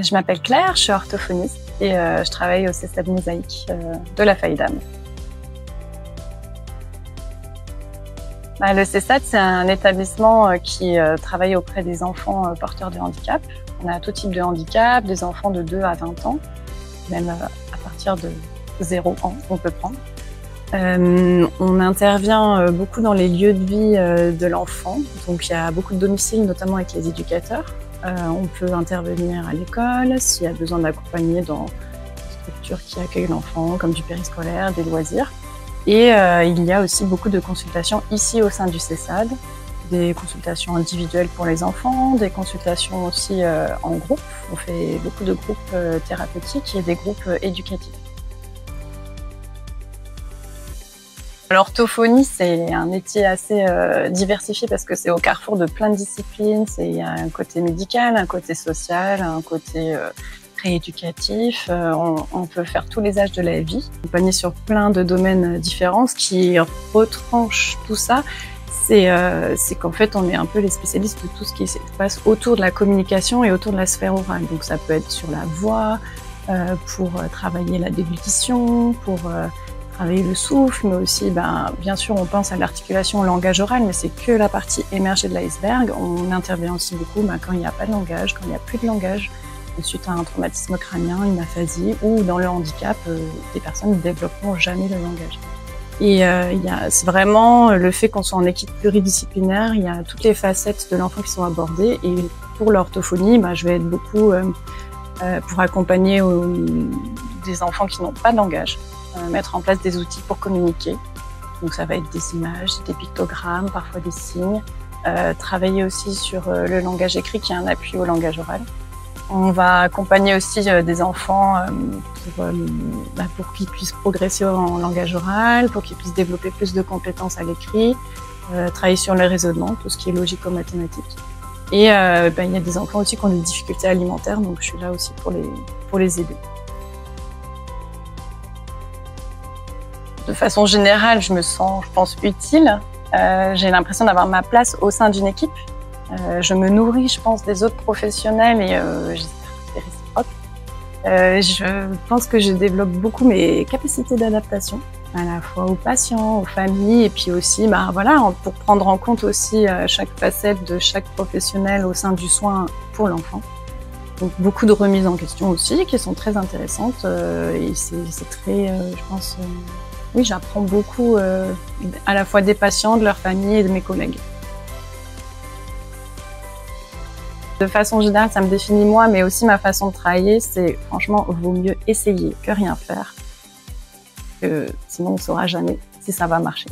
Je m'appelle Claire, je suis orthophoniste et je travaille au CESAD Mosaïque de la Faïdam. Le CESAD, c'est un établissement qui travaille auprès des enfants porteurs de handicap. On a tout type de handicap, des enfants de 2 à 20 ans, même à partir de 0 ans, on peut prendre. On intervient beaucoup dans les lieux de vie de l'enfant, donc il y a beaucoup de domiciles, notamment avec les éducateurs. On peut intervenir à l'école s'il y a besoin d'accompagner dans des structures qui accueillent l'enfant, comme du périscolaire, des loisirs. Et il y a aussi beaucoup de consultations ici au sein du CESAD, des consultations individuelles pour les enfants, des consultations aussi en groupe. On fait beaucoup de groupes thérapeutiques et des groupes éducatifs. L'orthophonie, c'est un métier assez diversifié parce que c'est au carrefour de plein de disciplines. Il y a un côté médical, un côté social, un côté rééducatif. On peut faire tous les âges de la vie, accompagner sur plein de domaines différents. Ce qui retranche tout ça, c'est qu'en fait, on est un peu les spécialistes de tout ce qui se passe autour de la communication et autour de la sphère orale. Donc ça peut être sur la voix, pour travailler la déglutition, pour travailler le souffle, mais aussi, bien sûr, on pense à l'articulation au langage oral, mais c'est que la partie émergée de l'iceberg. On intervient aussi beaucoup quand il n'y a pas de langage, quand il n'y a plus de langage, suite à un traumatisme crânien, une aphasie, ou dans le handicap, des personnes ne développeront jamais le langage. Et c'est vraiment le fait qu'on soit en équipe pluridisciplinaire, il y a toutes les facettes de l'enfant qui sont abordées. Et pour l'orthophonie, je vais être beaucoup pour accompagner des enfants qui n'ont pas de langage. Mettre en place des outils pour communiquer. Donc ça va être des images, des pictogrammes, parfois des signes. Travailler aussi sur le langage écrit qui est un appui au langage oral. On va accompagner aussi des enfants pour qu'ils puissent progresser en langage oral, pour qu'ils puissent développer plus de compétences à l'écrit, travailler sur le raisonnement, tout ce qui est logico-mathématique. Et il y a des enfants aussi qui ont des difficultés alimentaires, donc je suis là aussi pour les aider. De façon générale, je me sens, je pense, utile. J'ai l'impression d'avoir ma place au sein d'une équipe. Je me nourris, je pense, des autres professionnels et j'espère que c'est réciproque. Je pense que je développe beaucoup mes capacités d'adaptation, à la fois aux patients, aux familles, et puis aussi, pour prendre en compte aussi chaque facette de chaque professionnel au sein du soin pour l'enfant. Donc beaucoup de remises en question aussi, qui sont très intéressantes et c'est très, je pense. Oui, j'apprends beaucoup à la fois des patients, de leur famille et de mes collègues. De façon générale, ça me définit moi, mais aussi ma façon de travailler, c'est franchement, vaut mieux essayer que rien faire, sinon on ne saura jamais si ça va marcher.